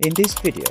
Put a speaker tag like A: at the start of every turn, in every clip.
A: In this video,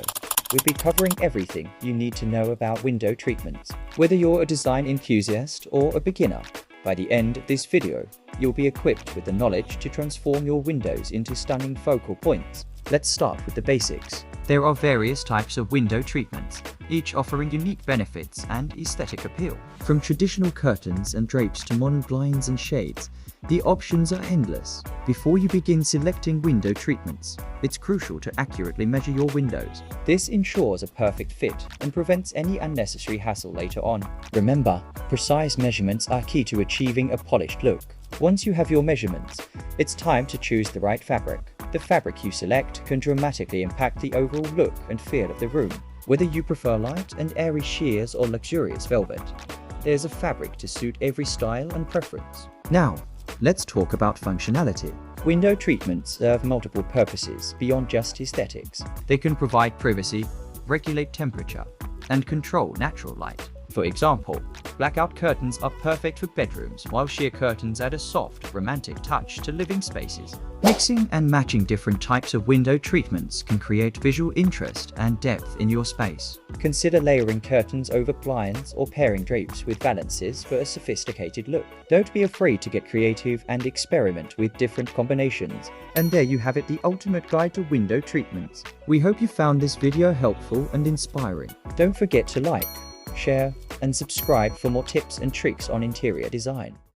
A: we'll be covering everything you need to know about window treatments. Whether you're a design enthusiast or a beginner, by the end of this video, you'll be equipped with the knowledge to transform your windows into stunning focal points. Let's start with the basics. There are various types of window treatments, each offering unique benefits and aesthetic appeal. From traditional curtains and drapes to modern blinds and shades, the options are endless. Before you begin selecting window treatments, it's crucial to accurately measure your windows. This ensures a perfect fit and prevents any unnecessary hassle later on. Remember, precise measurements are key to achieving a polished look. Once you have your measurements, it's time to choose the right fabric. The fabric you select can dramatically impact the overall look and feel of the room. Whether you prefer light and airy sheers or luxurious velvet, there's a fabric to suit every style and preference. Now, let's talk about functionality. Window treatments serve multiple purposes beyond just aesthetics. They can provide privacy, regulate temperature, and control natural light. For example, blackout curtains are perfect for bedrooms, while sheer curtains add a soft, romantic touch to living spaces. Mixing and matching different types of window treatments can create visual interest and depth in your space. Consider layering curtains over blinds or pairing drapes with valances for a sophisticated look. Don't be afraid to get creative and experiment with different combinations. And there you have it, the ultimate guide to window treatments. We hope you found this video helpful and inspiring. Don't forget to like, share, and subscribe for more tips and tricks on interior design.